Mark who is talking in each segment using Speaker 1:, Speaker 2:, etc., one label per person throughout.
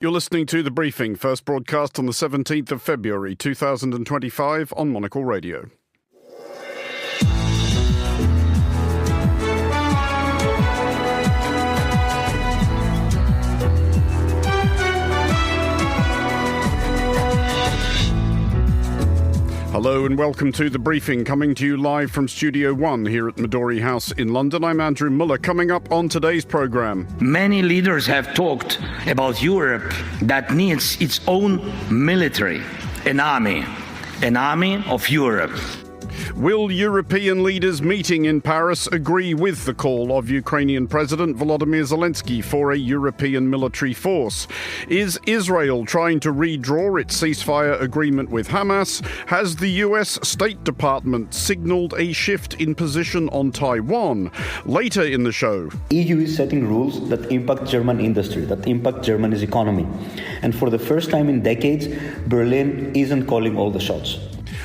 Speaker 1: You're listening to The Briefing, first broadcast on the 17th of February 2025 on Monocle Radio. Hello and welcome to The Briefing, coming to you live from Studio 1 here at Midori House in London. I'm Andrew Mueller. Coming up on today's programme.
Speaker 2: Many leaders have talked about Europe that needs its own military, an army of Europe.
Speaker 1: Will European leaders meeting in Paris agree with the call of Ukrainian President Volodymyr Zelensky for a European military force? Is Israel trying to redraw its ceasefire agreement with Hamas? Has the US State Department signalled a shift in position on Taiwan? Later in the show.
Speaker 3: EU is setting rules that impact German industry, that impact Germany's economy. And for the first time in decades, Berlin isn't calling all the shots.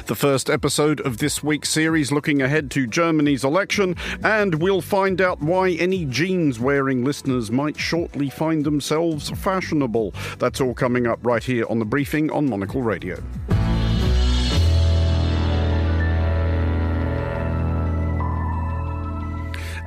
Speaker 1: The first episode of this week's series looking ahead to Germany's election, and we'll find out why any jeans-wearing listeners might shortly find themselves fashionable. That's all coming up right here on The Briefing on Monocle Radio.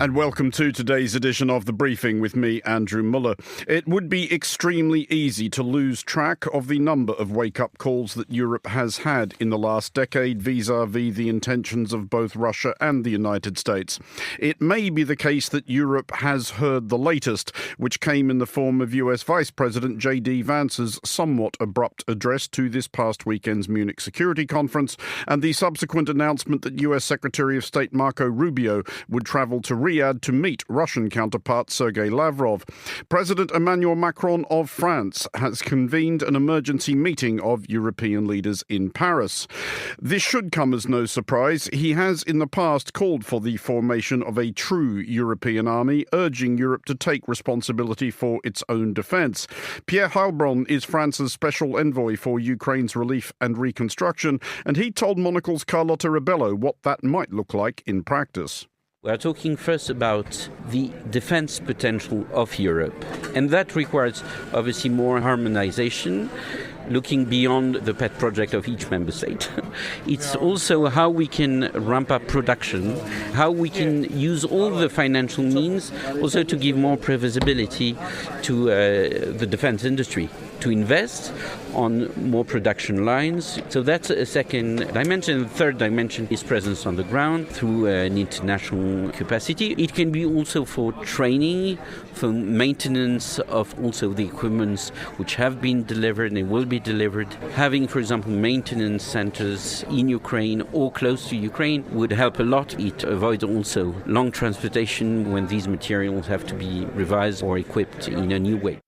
Speaker 1: And welcome to today's edition of The Briefing with me, Andrew Mueller. It would be extremely easy to lose track of the number of wake-up calls that Europe has had in the last decade vis-à-vis the intentions of both Russia and the United States. It may be the case that Europe has heard the latest, which came in the form of US Vice President J.D. Vance's somewhat abrupt address to this past weekend's Munich Security Conference, and the subsequent announcement that US Secretary of State Marco Rubio would travel to Riyadh to meet Russian counterpart Sergei Lavrov. President Emmanuel Macron of France has convened an emergency meeting of European leaders in Paris. This should come as no surprise. He has in the past called for the formation of a true European army, urging Europe to take responsibility for its own defence. Pierre Heilbronn is France's special envoy for Ukraine's relief and reconstruction, and he told Monocle's Carlotta Rebello what that might look like in practice.
Speaker 4: We are talking first about the defense potential of Europe, and that requires obviously more harmonization, looking beyond the pet project of each member state. It's also how we can ramp up production, how we can use all the financial means also to give more previsibility to the defense industry, to invest on more production lines. So that's a second dimension. The third dimension is presence on the ground through an international capacity. It can be also for training, for maintenance of also the equipments which have been delivered and will be delivered. Having, for example, maintenance centers in Ukraine or close to Ukraine would help a lot. It avoids also long transportation when these materials have to be revised or equipped in a new way.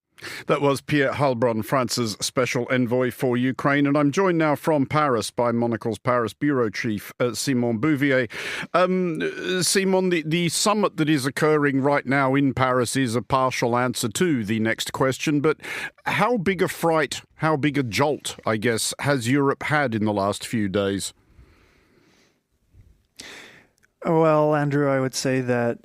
Speaker 1: That was Pierre Heilbronn, France's special envoy for Ukraine. And I'm joined now from Paris by Monocle's Paris bureau chief, Simon Bouvier. Simon, the summit that is occurring right now in Paris is a partial answer to the next question. But how big a fright, how big a jolt, I guess, has Europe had in the last few days?
Speaker 5: Well, Andrew, I would say that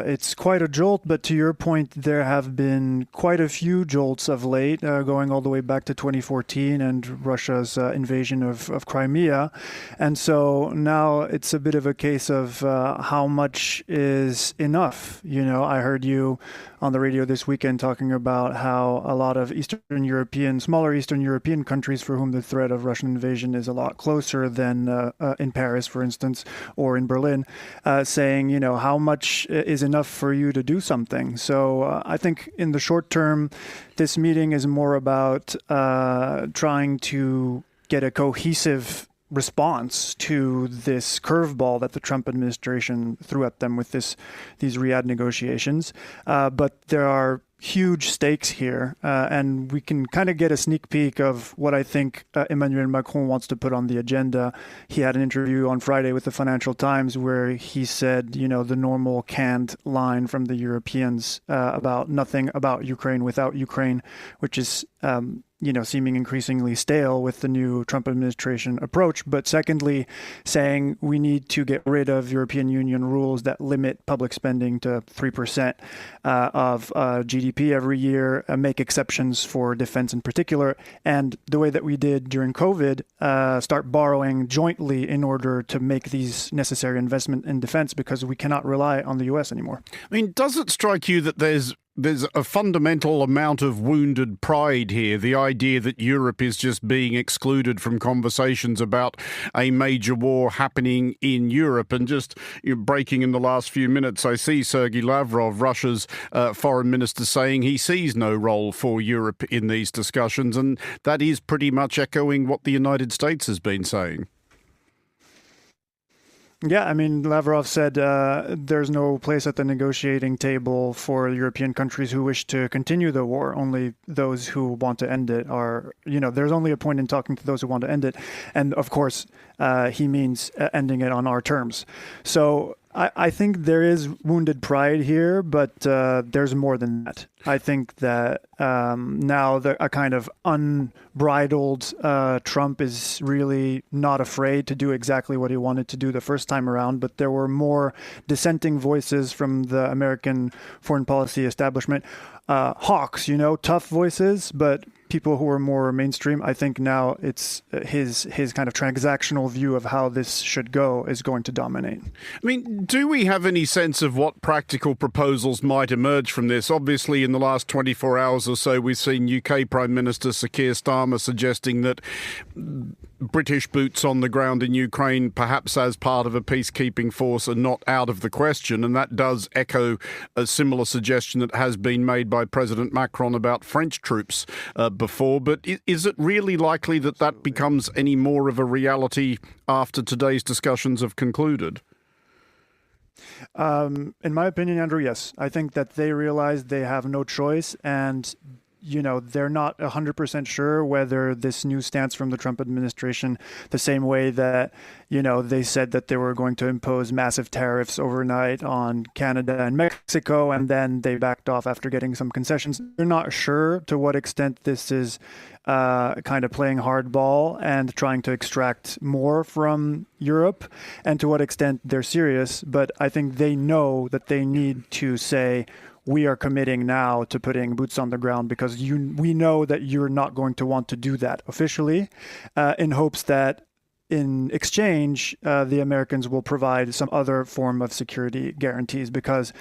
Speaker 5: it's quite a jolt, but to your point, there have been quite a few jolts of late, going all the way back to 2014 and Russia's invasion of Crimea. And so now it's a bit of a case of how much is enough. You know, I heard you on the radio this weekend talking about how a lot of smaller Eastern European countries for whom the threat of Russian invasion is a lot closer than in Paris, for instance, or in Berlin. Saying, you know, how much is enough for you to do something. So I think in the short term, this meeting is more about trying to get a cohesive response to this curveball that the Trump administration threw at them with these Riyadh negotiations. But there are huge stakes here, and we can kind of get a sneak peek of what I think Emmanuel Macron wants to put on the agenda. He had an interview on Friday with the Financial Times where he said, you know, the normal canned line from the Europeans about nothing about Ukraine without Ukraine, which is seeming increasingly stale with the new Trump administration approach. But secondly, saying we need to get rid of European Union rules that limit public spending to 3% of GDP every year, make exceptions for defense in particular, and the way that we did during COVID, start borrowing jointly in order to make these necessary investment in defense, because we cannot rely on the U.S. anymore.
Speaker 1: I mean, does it strike you that there's a fundamental amount of wounded pride here, the idea that Europe is just being excluded from conversations about a major war happening in Europe? And just breaking in the last few minutes, I see Sergei Lavrov, Russia's foreign minister, saying he sees no role for Europe in these discussions. And that is pretty much echoing what the United States has been saying.
Speaker 5: Yeah, I mean, Lavrov said there's no place at the negotiating table for European countries who wish to continue the war. Only those who want to end it are, there's only a point in talking to those who want to end it. And of course, he means ending it on our terms. So I think there is wounded pride here, but there's more than that. I think that now a kind of unbridled Trump is really not afraid to do exactly what he wanted to do the first time around, but there were more dissenting voices from the American foreign policy establishment. Hawks, tough voices, but people who are more mainstream. I think now it's his kind of transactional view of how this should go is going to dominate.
Speaker 1: I mean, do we have any sense of what practical proposals might emerge from this? Obviously, in the last 24 hours or so, we've seen UK Prime Minister Sir Keir Starmer suggesting that British boots on the ground in Ukraine, perhaps as part of a peacekeeping force, are not out of the question. And that does echo a similar suggestion that has been made by President Macron about French troops before. But is it really likely that that becomes any more of a reality after today's discussions have concluded?
Speaker 5: In my opinion, Andrew, yes. I think that they realize they have no choice, and they're not 100% sure whether this new stance from the Trump administration, the same way that, they said that they were going to impose massive tariffs overnight on Canada and Mexico, and then they backed off after getting some concessions. They're not sure to what extent this is kind of playing hardball and trying to extract more from Europe, and to what extent they're serious. But I think they know that they need to say, we are committing now to putting boots on the ground, because we know that you're not going to want to do that officially, in hopes that in exchange, the Americans will provide some other form of security guarantees, because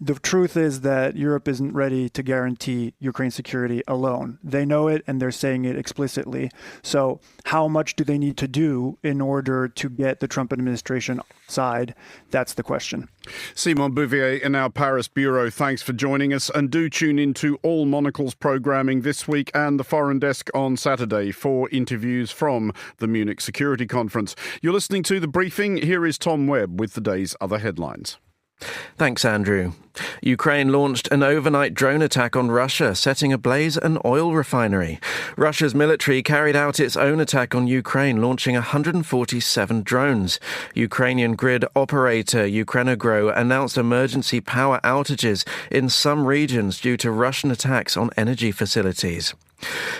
Speaker 5: the truth is that Europe isn't ready to guarantee Ukraine's security alone. They know it, and they're saying it explicitly. So how much do they need to do in order to get the Trump administration side? That's the question.
Speaker 1: Simon Bouvier in our Paris bureau, thanks for joining us. And do tune into all Monocle's programming this week and the Foreign Desk on Saturday for interviews from the Munich Security Conference. You're listening to The Briefing. Here is Tom Webb with the day's other headlines.
Speaker 6: Thanks, Andrew. Ukraine launched an overnight drone attack on Russia, setting ablaze an oil refinery. Russia's military carried out its own attack on Ukraine, launching 147 drones. Ukrainian grid operator Ukrenagro announced emergency power outages in some regions due to Russian attacks on energy facilities.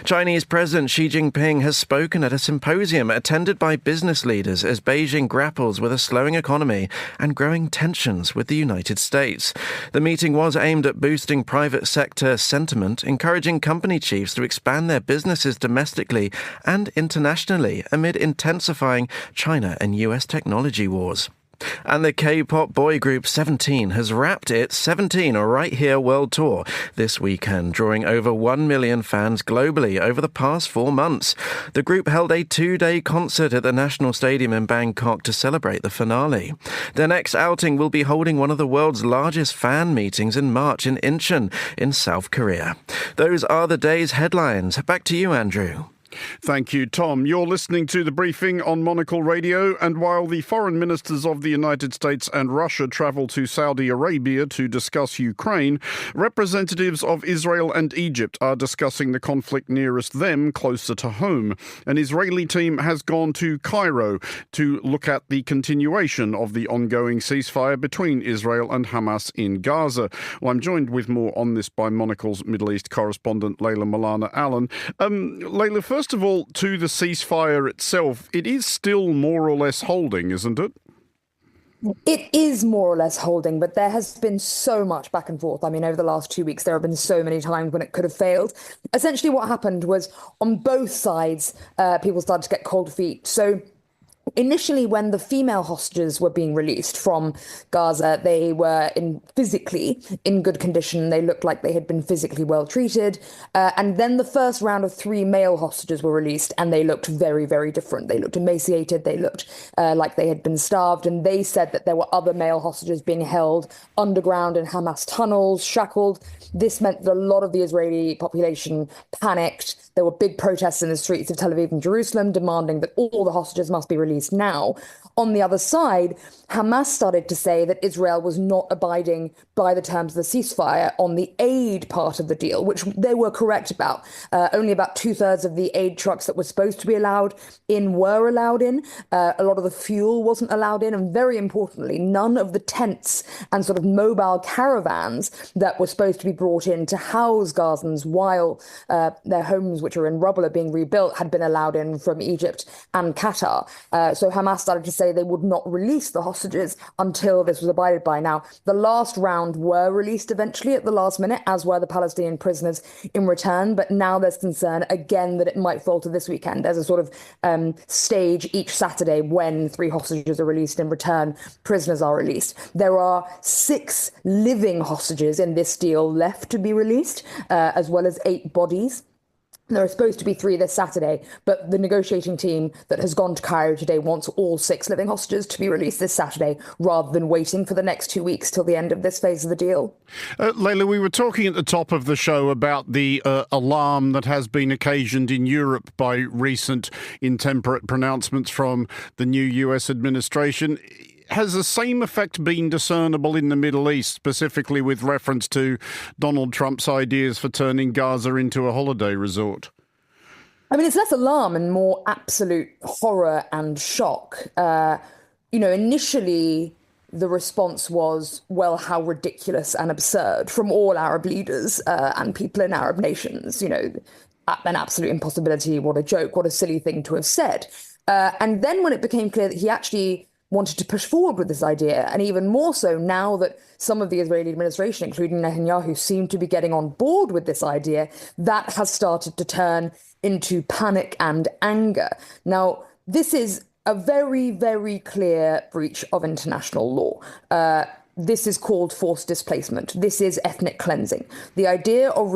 Speaker 6: Chinese President Xi Jinping has spoken at a symposium attended by business leaders as Beijing grapples with a slowing economy and growing tensions with the United States. The meeting was aimed at boosting private sector sentiment, encouraging company chiefs to expand their businesses domestically and internationally amid intensifying China and US technology wars. And the K-pop boy group 17 has wrapped its 17 Right Here World Tour this weekend, drawing over 1 million fans globally over the past 4 months. The group held a 2-day concert at the National Stadium in Bangkok to celebrate the finale. Their next outing will be holding one of the world's largest fan meetings in March in Incheon in South Korea. Those are the day's headlines. Back to you, Andrew.
Speaker 1: Thank you, Tom. You're listening to The Briefing on Monocle Radio, and while the foreign ministers of the United States and Russia travel to Saudi Arabia to discuss Ukraine, representatives of Israel and Egypt are discussing the conflict nearest them, closer to home. An Israeli team has gone to Cairo to look at the continuation of the ongoing ceasefire between Israel and Hamas in Gaza. Well, I'm joined with more on this by Monocle's Middle East correspondent Layla Milana Allen. Layla, first of all, to the ceasefire itself, it is still more or less holding, isn't it?
Speaker 7: It is more or less holding, but there has been so much back and forth. I mean, over the last 2 weeks, there have been so many times when it could have failed. Essentially, what happened was on both sides, people started to get cold feet. So initially, when the female hostages were being released from Gaza, they were physically in good condition. They looked like they had been physically well treated. And then the first round of 3 male hostages were released, and they looked very, very different. They looked emaciated. They looked like they had been starved. And they said that there were other male hostages being held underground in Hamas tunnels, shackled. This meant that a lot of the Israeli population panicked. There were big protests in the streets of Tel Aviv and Jerusalem demanding that all the hostages must be released now. On the other side, Hamas started to say that Israel was not abiding by the terms of the ceasefire on the aid part of the deal, which they were correct about. Only about 2/3 of the aid trucks that were supposed to be allowed in were allowed in. A lot of the fuel wasn't allowed in. And very importantly, none of the tents and sort of mobile caravans that were supposed to be brought in to house Gazans while their homes, which are in rubble, are being rebuilt, had been allowed in from Egypt and Qatar. So Hamas started to say they would not release the hostages until this was abided by. Now, the last round were released eventually at the last minute, as were the Palestinian prisoners in return. But now there's concern again that it might fall to this weekend. There's a sort of stage each Saturday when 3 hostages are released. In return, prisoners are released. There are 6 living hostages in this deal left to be released, as well as 8 bodies. There are supposed to be 3 this Saturday, but the negotiating team that has gone to Cairo today wants all 6 living hostages to be released this Saturday, rather than waiting for the next 2 weeks till the end of this phase of the deal.
Speaker 1: Layla, we were talking at the top of the show about the alarm that has been occasioned in Europe by recent intemperate pronouncements from the new US administration. Has the same effect been discernible in the Middle East, specifically with reference to Donald Trump's ideas for turning Gaza into a holiday resort?
Speaker 7: I mean, it's less alarm and more absolute horror and shock. Initially, the response was, well, how ridiculous and absurd from all Arab leaders and people in Arab nations. An absolute impossibility. What a joke. What a silly thing to have said. And then when it became clear that he actually wanted to push forward with this idea, and even more so now that some of the Israeli administration, including Netanyahu, seem to be getting on board with this idea, that has started to turn into panic and anger. Now, this is a very, very clear breach of international law. This is called forced displacement. This is ethnic cleansing. The idea of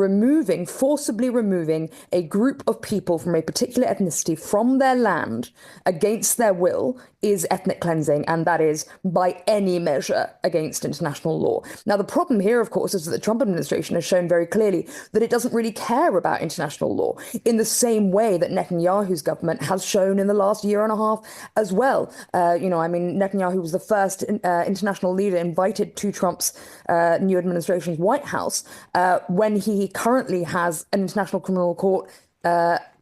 Speaker 7: forcibly removing a group of people from a particular ethnicity from their land against their will is ethnic cleansing, and that is by any measure against international law. Now, the problem here, of course, is that the Trump administration has shown very clearly that it doesn't really care about international law in the same way that Netanyahu's government has shown in the last year and a half as well. Netanyahu was the first international leader invited to Trump's new administration's White House when he currently has an international criminal court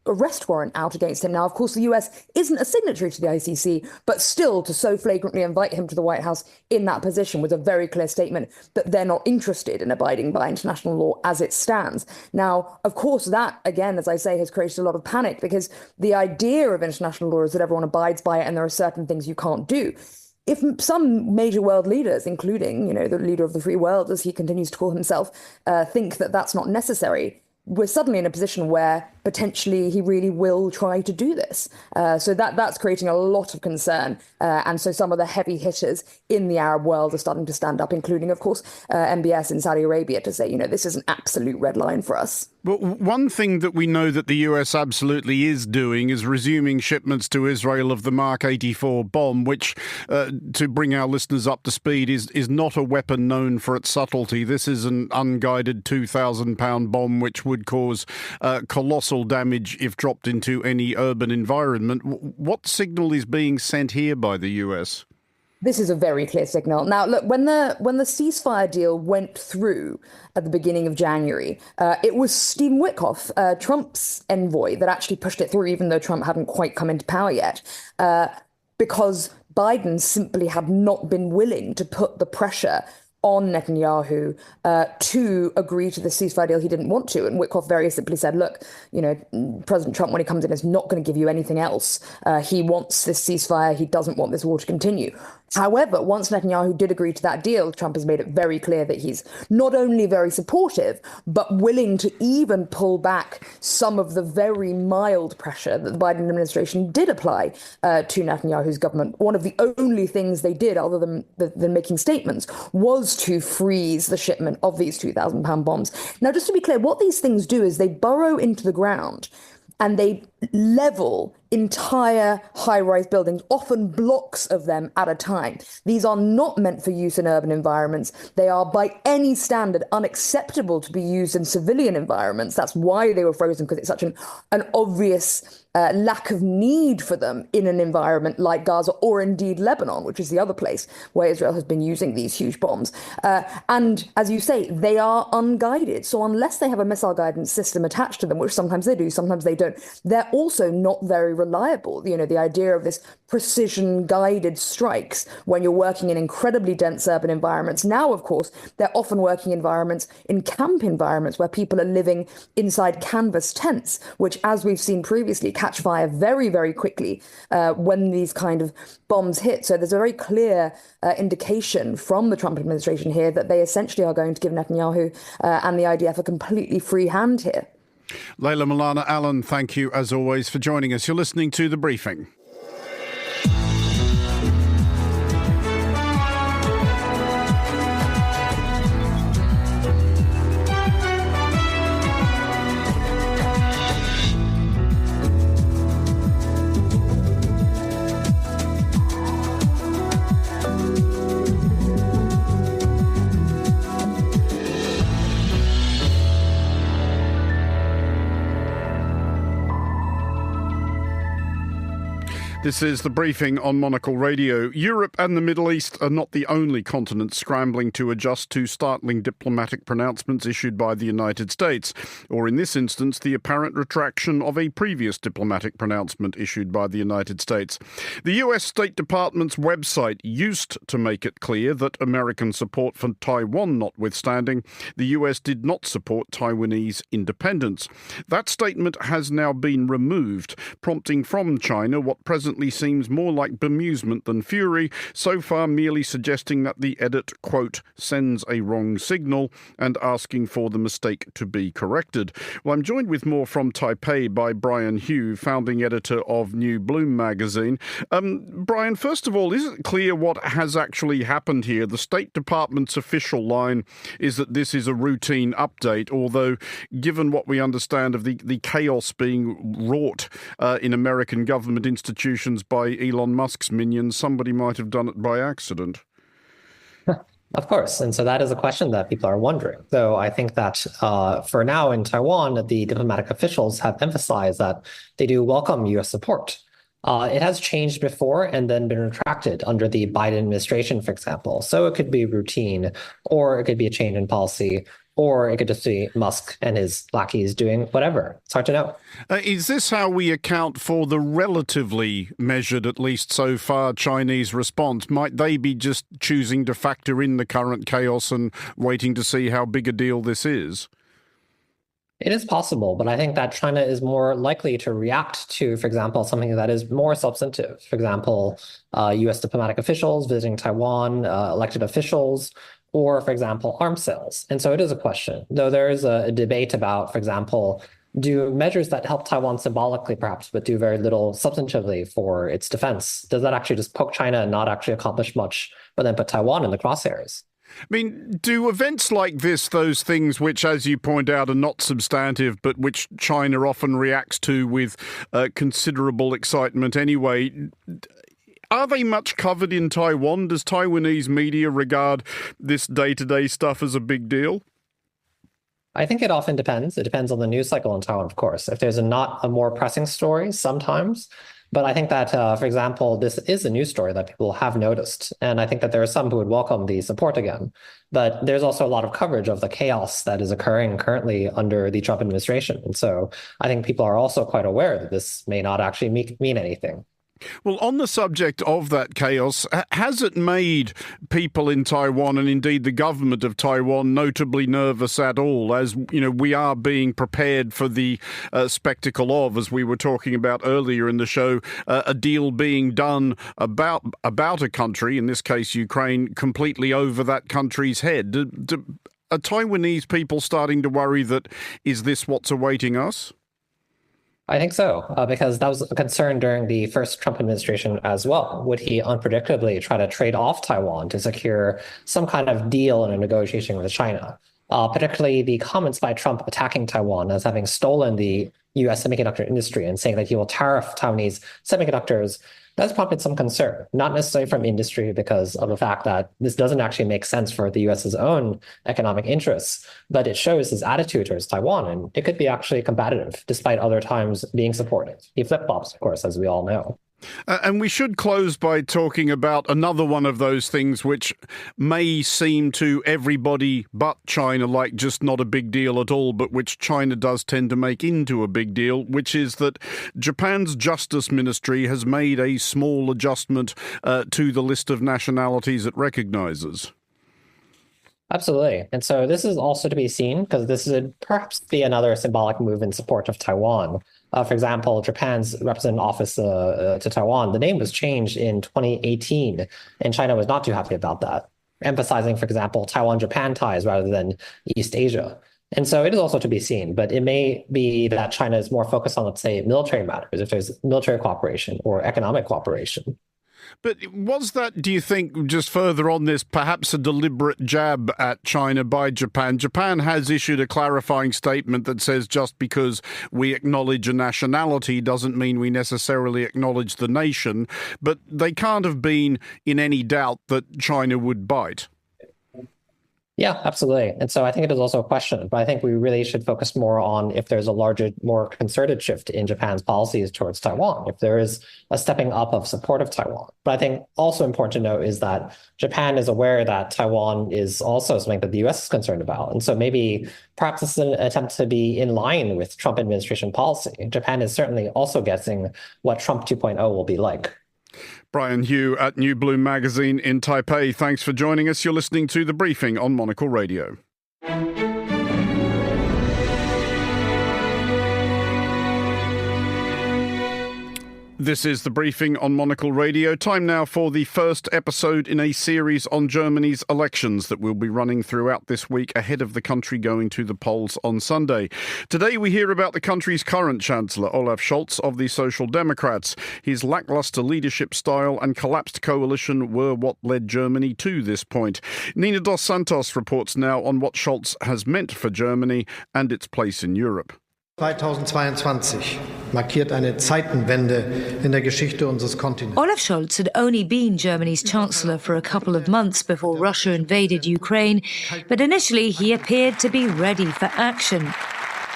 Speaker 7: arrest warrant out against him. Now, of course, the US isn't a signatory to the ICC, but still to so flagrantly invite him to the White House in that position was a very clear statement that they're not interested in abiding by international law as it stands. Now, of course, that, again, as I say, has created a lot of panic because the idea of international law is that everyone abides by it and there are certain things you can't do. If some major world leaders, including, the leader of the free world, as he continues to call himself, think that that's not necessary, we're suddenly in a position where potentially he really will try to do this. So that's creating a lot of concern. And so some of the heavy hitters in the Arab world are starting to stand up, including, of course, MBS in Saudi Arabia, to say, this is an absolute red line for us.
Speaker 1: But one thing that we know that the US absolutely is doing is resuming shipments to Israel of the Mark 84 bomb, which, to bring our listeners up to speed, is not a weapon known for its subtlety. This is an unguided 2,000-pound bomb which would cause colossal colossal damage if dropped into any urban environment. What signal is being sent here by the US?
Speaker 7: This is a very clear signal. Now, look, when the ceasefire deal went through at the beginning of January, it was Stephen Witkoff, Trump's envoy, that actually pushed it through, even though Trump hadn't quite come into power yet, because Biden simply had not been willing to put the pressure on Netanyahu to agree to the ceasefire deal he didn't want to. And Witkoff very simply said, look, President Trump, when he comes in, is not going to give you anything else. He wants this ceasefire. He doesn't want this war to continue. However, once Netanyahu did agree to that deal, Trump has made it very clear that he's not only very supportive, but willing to even pull back some of the very mild pressure that the Biden administration did apply to Netanyahu's government. One of the only things they did, other than making statements, was to freeze the shipment of these 2,000-pound bombs. Now, just to be clear, what these things do is they burrow into the ground and they level entire high-rise buildings, often blocks of them at a time. These are not meant for use in urban environments. They are, by any standard, unacceptable to be used in civilian environments. That's why they were frozen, because it's such an obvious lack of need for them in an environment like Gaza, or indeed Lebanon, which is the other place where Israel has been using these huge bombs. And as you say, they are unguided. So unless they have a missile guidance system attached to them, which sometimes they do, sometimes they don't, they're also not very reliable. The idea of this precision guided strikes when you're working in incredibly dense urban environments. Now, of course, they're often working environments in camp environments where people are living inside canvas tents, which, as we've seen previously, catch fire very, very quickly when these kind of bombs hit. So there's a very clear indication from the Trump administration here that they essentially are going to give Netanyahu and the IDF a completely free hand here.
Speaker 1: Layla Milana Allen, thank you as always for joining us. You're listening to The Briefing. This is The Briefing on Monocle Radio. Europe and the Middle East are not the only continents scrambling to adjust to startling diplomatic pronouncements issued by the United States, or in this instance, the apparent retraction of a previous diplomatic pronouncement issued by the United States. The US State Department's website used to make it clear that American support for Taiwan notwithstanding, the US did not support Taiwanese independence. That statement has now been removed, prompting from China what presently seems more like bemusement than fury, so far merely suggesting that the edit, quote, sends a wrong signal and asking for the mistake to be corrected. Well, I'm joined with more from Taipei by Brian Hu, founding editor of New Bloom magazine. Brian, first of all, is it clear what has actually happened here? The State Department's official line is that this is a routine update, although given what we understand of the chaos being wrought in American government institutions by Elon Musk's minions, somebody might have done it by accident.
Speaker 8: Of course. And so that is a question that people are wondering. So I think that for now in Taiwan, the diplomatic officials have emphasized that they do welcome U.S. support. It has changed before and then been retracted under the Biden administration, for example. So it could be routine, or it could be a change in policy, or it could just be Musk and his lackeys doing whatever. It's hard to know.
Speaker 1: Is this how we account for the relatively measured, at least so far, Chinese response? Might they be just choosing to factor in the current chaos and waiting to see how big a deal this is?
Speaker 8: It is possible, but I think that China is more likely to react to, for example, something that is more substantive. For example, U.S. diplomatic officials visiting Taiwan, elected officials, or, for example, arms sales. And so it is a question, though there is a debate about, for example, do measures that help Taiwan symbolically, perhaps, but do very little substantively for its defense, does that actually just poke China and not actually accomplish much, but then put Taiwan in the crosshairs?
Speaker 1: I mean, do events like this, those things which, as you point out, are not substantive, but which China often reacts to with considerable excitement anyway, are they much covered in Taiwan? Does Taiwanese media regard this day-to-day stuff as a big deal?
Speaker 8: I think it often depends. It depends on the news cycle in Taiwan, of course. If there's not a more pressing story, sometimes. But I think that, for example, this is a news story that people have noticed. And I think that there are some who would welcome the support again. But there's also a lot of coverage of the chaos that is occurring currently under the Trump administration. And so I think people are also quite aware that this may not actually mean anything.
Speaker 1: Well, on the subject of that chaos, has it made people in Taiwan and indeed the government of Taiwan notably nervous at all? As you know, we are being prepared for the spectacle of, as we were talking about earlier in the show, a deal being done about a country, in this case Ukraine, completely over that country's head. Are Taiwanese people starting to worry that is this what's awaiting us?
Speaker 8: I think so, because that was a concern during the first Trump administration as well. Would he unpredictably try to trade off Taiwan to secure some kind of deal in a negotiation with China? Particularly the comments by Trump attacking Taiwan as having stolen the U.S. semiconductor industry and saying that he will tariff Taiwanese semiconductors. That's prompted some concern, not necessarily from industry because of the fact that this doesn't actually make sense for the U.S.'s own economic interests, but it shows his attitude towards Taiwan, and it could be actually combative, despite other times being supportive. He flip-flops, of course, as we all know.
Speaker 1: And we should close by talking about another one of those things which may seem to everybody but China like just not a big deal at all, but which China does tend to make into a big deal, which is that Japan's Justice Ministry has made a small adjustment to the list of nationalities it recognizes.
Speaker 8: Absolutely. And so this is also to be seen because this would perhaps be another symbolic move in support of Taiwan. For example, Japan's representative office to Taiwan, the name was changed in 2018, and China was not too happy about that, emphasizing, for example, Taiwan-Japan ties rather than East Asia. And so it is also to be seen, but it may be that China is more focused on, let's say, military matters, if there's military cooperation or economic cooperation.
Speaker 1: But was that, do you think, just further on this, perhaps a deliberate jab at China by Japan? Japan has issued a clarifying statement that says just because we acknowledge a nationality doesn't mean we necessarily acknowledge the nation. But they can't have been in any doubt that China would bite.
Speaker 8: Yeah, absolutely. And so I think it is also a question, but I think we really should focus more on if there's a larger, more concerted shift in Japan's policies towards Taiwan, if there is a stepping up of support of Taiwan. But I think also important to note is that Japan is aware that Taiwan is also something that the US is concerned about. And so maybe perhaps this is an attempt to be in line with Trump administration policy. Japan is certainly also guessing what Trump 2.0 will be like.
Speaker 1: Brian Hugh at New Bloom magazine in Taipei. Thanks for joining us. You're listening to The Briefing on Monocle Radio. This is The Briefing on Monocle Radio. Time now for the first episode in a series on Germany's elections that will be running throughout this week ahead of the country going to the polls on Sunday. Today we hear about the country's current Chancellor, Olaf Scholz of the Social Democrats. His lacklustre leadership style and collapsed coalition were what led Germany to this point. Nina dos Santos reports now on what Scholz has meant for Germany and its place in Europe.
Speaker 9: 2022 markiert eine Zeitenwende in der Geschichte unseres Kontinents.
Speaker 10: Olaf Scholz had only been Germany's chancellor for a couple of months before Russia invaded Ukraine, but initially he appeared to be ready for action.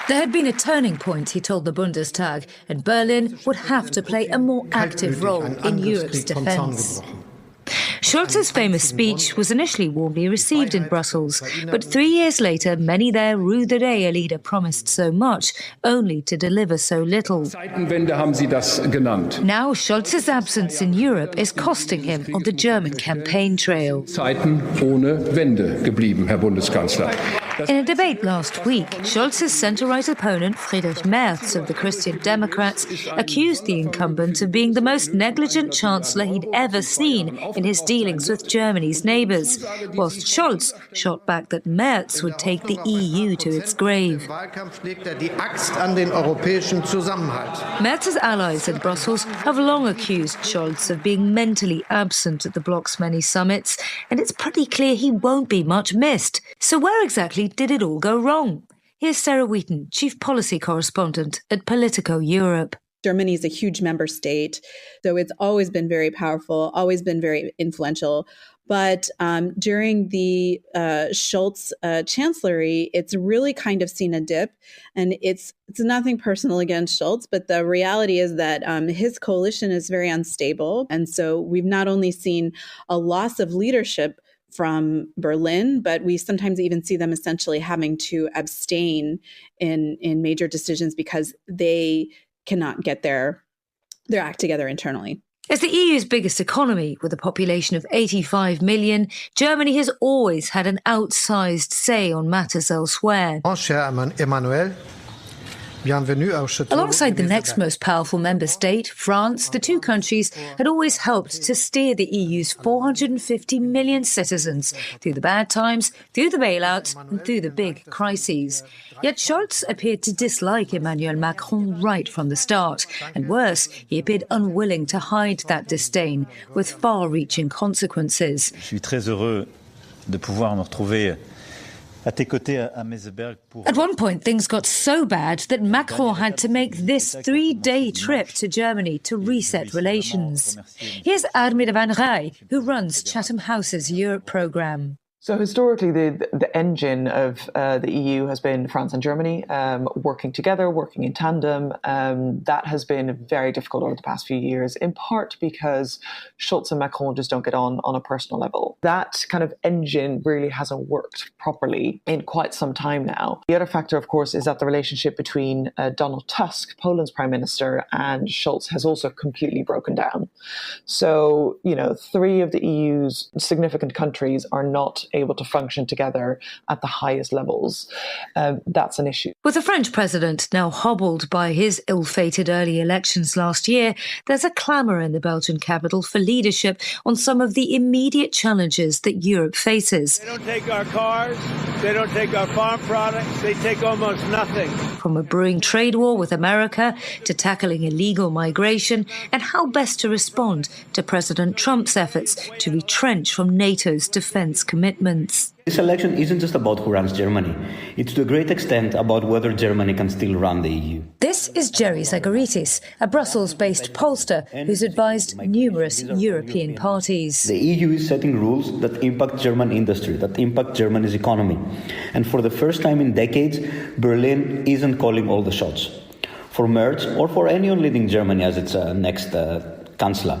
Speaker 10: There had been a turning point, he told the Bundestag, and Berlin would have to play a more active role in Europe's defence. Scholz's famous speech was initially warmly received in Brussels, but 3 years later, many there rue the day a leader promised so much, only to deliver so little.
Speaker 11: Zeitenwende haben Sie das genannt.
Speaker 10: Now, Scholz's absence in Europe is costing him on the German campaign trail.
Speaker 11: Zeiten ohne Wende geblieben, Herr Bundeskanzler.
Speaker 10: In a debate last week, Scholz's centre-right opponent, Friedrich Merz of the Christian Democrats, accused the incumbent of being the most negligent chancellor he'd ever seen in his dealings with Germany's neighbours, whilst Scholz shot back that Merz would take the EU to its grave. Merz's allies in Brussels have long accused Scholz of being mentally absent at the bloc's many summits, and it's pretty clear he won't be much missed. So where exactly did it all go wrong? Here's Sarah Wheaton, Chief Policy Correspondent at Politico Europe.
Speaker 12: Germany is a huge member state, so it's always been very powerful, always been very influential. But during the Scholz chancellery, it's really kind of seen a dip. And it's nothing personal against Scholz, but the reality is that his coalition is very unstable. And so we've not only seen a loss of leadership from Berlin, but we sometimes even see them essentially having to abstain in major decisions because they cannot get their act together internally.
Speaker 10: As the EU's biggest economy, with a population of 85 million, Germany has always had an outsized say on matters elsewhere. Alongside the next most powerful member state, France, the two countries had always helped to steer the EU's 450 million citizens through the bad times, through the bailouts and through the big crises. Yet Scholz appeared to dislike Emmanuel Macron right from the start. And worse, he appeared unwilling to hide that disdain, with far-reaching consequences.
Speaker 13: Je suis très heureux de pouvoir me retrouver
Speaker 10: At one point, things got so bad that Macron had to make this 3-day trip to Germany to reset relations. Here's Armid van Rij, who runs Chatham House's Europe programme.
Speaker 14: So historically, the engine of the EU has been France and Germany working together, working in tandem. That has been very difficult over the past few years, in part because Scholz and Macron just don't get on a personal level. That kind of engine really hasn't worked properly in quite some time now. The other factor, of course, is that the relationship between Donald Tusk, Poland's prime minister, and Scholz has also completely broken down. So, 3 of the EU's significant countries are not able to function together at the highest levels. That's an issue.
Speaker 10: With the French president now hobbled by his ill-fated early elections last year, there's a clamour in the Belgian capital for leadership on some of the immediate challenges that Europe faces.
Speaker 15: They don't take our cars, they don't take our farm products, they take almost nothing.
Speaker 10: From a brewing trade war with America to tackling illegal migration and how best to respond to President Trump's efforts to retrench from NATO's defence commitments.
Speaker 3: This election isn't just about who runs Germany. It's to a great extent about whether Germany can still run the EU.
Speaker 10: This is Jerry Zagoritis, a Brussels-based pollster who's advised numerous European parties.
Speaker 3: The EU is setting rules that impact German industry, that impact Germany's economy. And for the first time in decades, Berlin isn't calling all the shots. For Merz or for anyone leading Germany as its next Chancellor,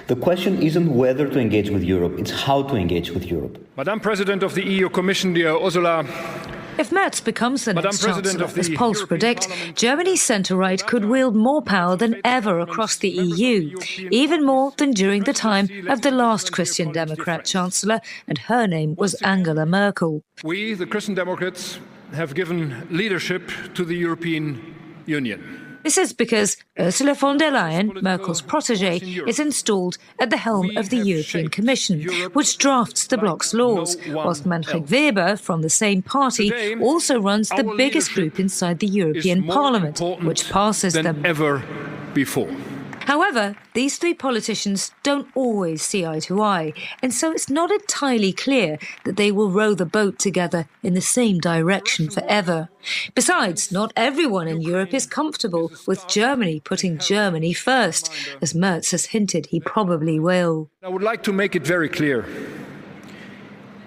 Speaker 3: the question isn't whether to engage with Europe, it's how to engage with Europe.
Speaker 11: Madam President of the EU Commission, dear Ursula.
Speaker 10: If Merz becomes the next Chancellor, as polls predict, Germany's centre-right could wield more power than ever across the EU, even more than during the time of the last Christian Democrat Chancellor, and her name was Angela Merkel.
Speaker 11: We, the Christian Democrats, have given leadership to the European Union.
Speaker 10: This is because Ursula von der Leyen, Merkel's protégé, is installed at the helm of the European Commission, which drafts the bloc's laws, whilst Manfred Weber, from the same party, also runs the biggest group inside the European Parliament, which passes them.
Speaker 11: Ever before.
Speaker 10: However, these 3 politicians don't always see eye to eye, and so it's not entirely clear that they will row the boat together in the same direction forever. Besides, not everyone in Europe is comfortable with Germany putting Germany first, as Merz has hinted he probably will.
Speaker 11: I would like to make it very clear.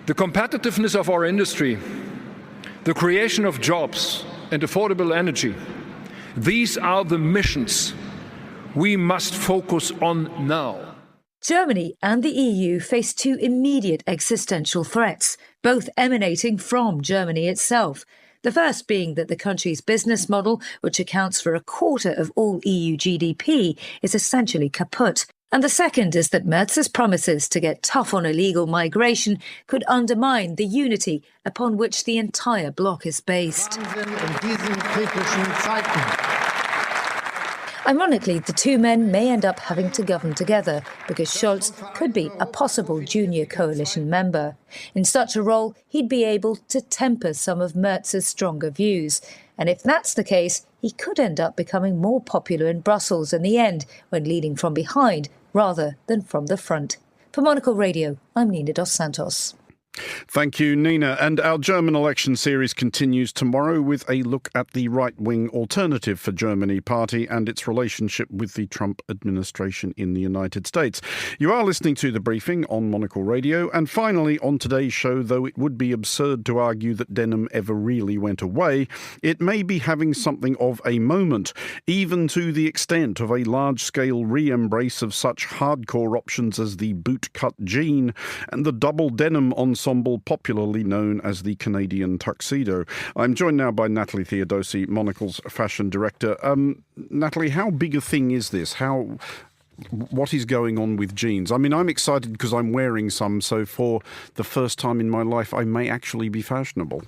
Speaker 11: The competitiveness of our industry, the creation of jobs and affordable energy, these are the missions we must focus on now.
Speaker 10: Germany and the EU face 2 immediate existential threats, both emanating from Germany itself. The first being that the country's business model, which accounts for 1/4 of all EU GDP, is essentially kaput. And the second is that Merz's promises to get tough on illegal migration could undermine the unity upon which the entire bloc is based. Ironically, the 2 men may end up having to govern together because Scholz could be a possible junior coalition member. In such a role, he'd be able to temper some of Merz's stronger views. And if that's the case, he could end up becoming more popular in Brussels in the end when leading from behind rather than from the front. For Monocle Radio, I'm Nina dos Santos.
Speaker 1: Thank you, Nina. And our German election series continues tomorrow with a look at the right-wing Alternative for Germany party and its relationship with the Trump administration in the United States. You are listening to The Briefing on Monocle Radio. And finally, on today's show, though it would be absurd to argue that denim ever really went away, it may be having something of a moment, even to the extent of a large-scale re-embrace of such hardcore options as the boot-cut jean and the double denim ensemble popularly known as the Canadian tuxedo. I'm joined now by Natalie Theodosi, Monocle's fashion director. Natalie, how big a thing is this? What is going on with jeans? I mean, I'm excited because I'm wearing some, so for the first time in my life, I may actually be fashionable.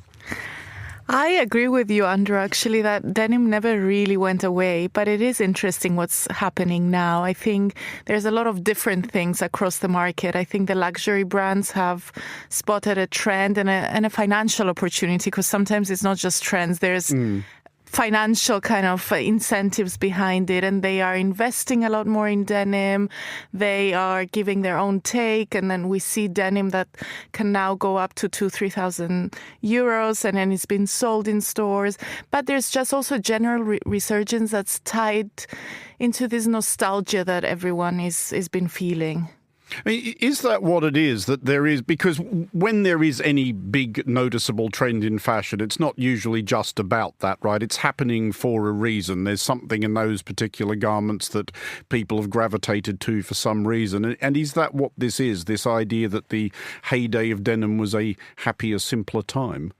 Speaker 16: I agree with you, Andrew, actually, that denim never really went away, but it is interesting what's happening now. I think there's a lot of different things across the market. I think the luxury brands have spotted a trend and a financial opportunity, because sometimes it's not just trends. There's financial kind of incentives behind it, and they are investing a lot more in denim. They are giving their own take, and then we see denim that can now go up to 2,000-3,000 euros, and then it's been sold in stores. But there's just also general resurgence that's tied into this nostalgia that everyone is been feeling.
Speaker 1: I mean, is that what it is, that there is? Because when there is any big noticeable trend in fashion, it's not usually just about that, right? It's happening for a reason. There's something in those particular garments that people have gravitated to for some reason. And is that what this is, this idea that the heyday of denim was a happier, simpler time?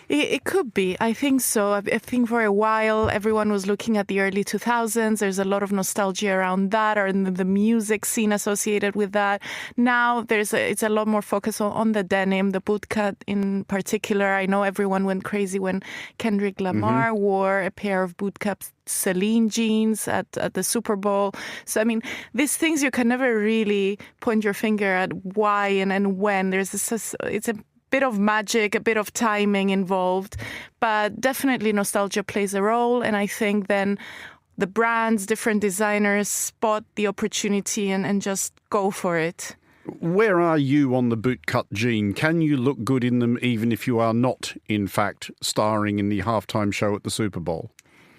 Speaker 16: It could be. I think so. I think for a while, everyone was looking at the early 2000s. There's a lot of nostalgia around that, or the music scene associated with that. Now, it's a lot more focus on the denim, the bootcut in particular. I know everyone went crazy when Kendrick Lamar wore a pair of bootcut Celine jeans at the Super Bowl. So, I mean, these things you can never really point your finger at why and when. It's a bit of magic, a bit of timing involved, but definitely nostalgia plays a role. And I think then the brands, different designers spot the opportunity and just go for it.
Speaker 1: Where are you on the bootcut jean? Can you look good in them even if you are not, in fact, starring in the halftime show at the Super Bowl?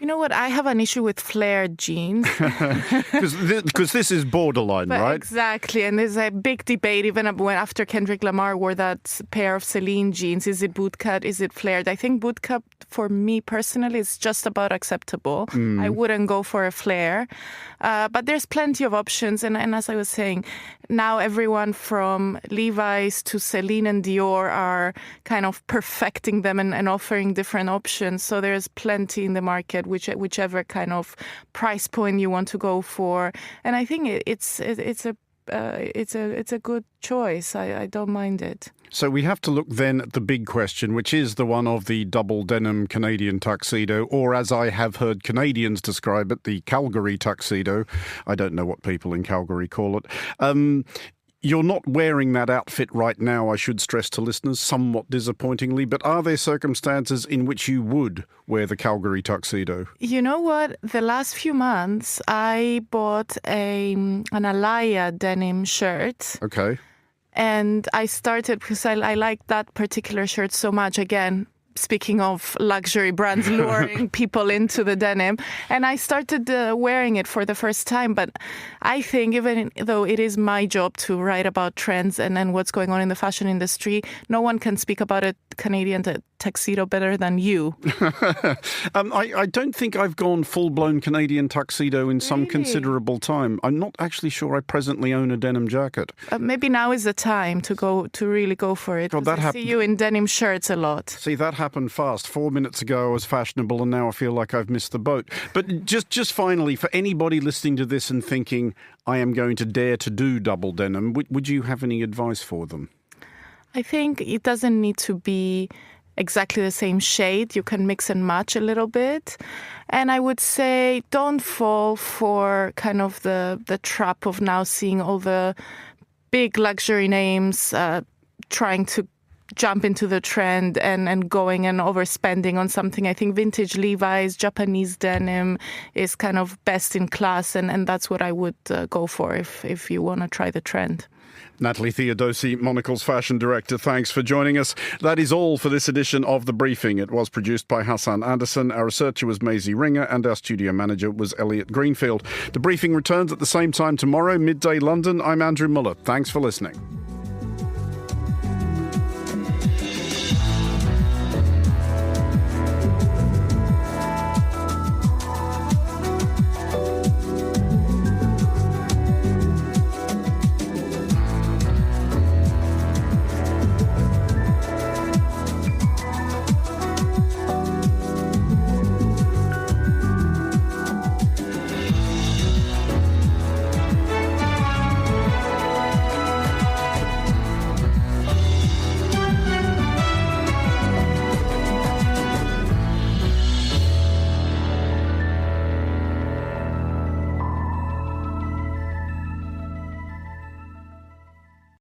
Speaker 16: You know what? I have an issue with flared jeans.
Speaker 1: Because this is borderline, right?
Speaker 16: Exactly. And there's a big debate even after Kendrick Lamar wore that pair of Celine jeans. Is it bootcut? Is it flared? I think bootcut, for me personally, is just about acceptable. I wouldn't go for a flare. But there's plenty of options. And as I was saying, now everyone from Levi's to Celine and Dior are kind of perfecting them and offering different options. So there's plenty in the market, whichever kind of price point you want to go for. And I think it's a good choice. I don't mind it.
Speaker 1: So we have to look then at the big question, which is the one of the double denim Canadian tuxedo, or as I have heard Canadians describe it, the Calgary tuxedo. I don't know what people in Calgary call it. You're not wearing that outfit right now, I should stress to listeners, somewhat disappointingly, but are there circumstances in which you would wear the Calgary tuxedo?
Speaker 16: You know what? The last few months, I bought an Alaya denim shirt.
Speaker 1: Okay.
Speaker 16: And I started because I like that particular shirt so much. Again, speaking of luxury brands luring people into the denim. And I started wearing it for the first time. But I think even though it is my job to write about trends and what's going on in the fashion industry, no one can speak about a Canadian tuxedo better than you.
Speaker 1: I don't think I've gone full-blown Canadian tuxedo in some considerable time. I'm not actually sure I presently own a denim jacket.
Speaker 16: Maybe now is the time to really go for it.
Speaker 1: God,
Speaker 16: I see you in denim shirts a lot.
Speaker 1: See, that happened fast. 4 minutes ago I was fashionable and now I feel like I've missed the boat. But just finally, for anybody listening to this and thinking, I am going to dare to do double denim, would you have any advice for them?
Speaker 16: I think it doesn't need to be exactly the same shade. You can mix and match a little bit. And I would say don't fall for kind of the trap of now seeing all the big luxury names trying to jump into the trend and going and overspending on something. I think vintage Levi's, Japanese denim is kind of best in class, and that's what I would go for if you want to try the trend.
Speaker 1: Natalie Theodosi, Monocle's fashion director, thanks for joining us. That is all for this edition of The Briefing. It was produced by Hassan Anderson, our researcher was Maisie Ringer, and our studio manager was Elliot Greenfield. The Briefing returns at the same time tomorrow, midday London. I'm Andrew Mueller. Thanks for listening.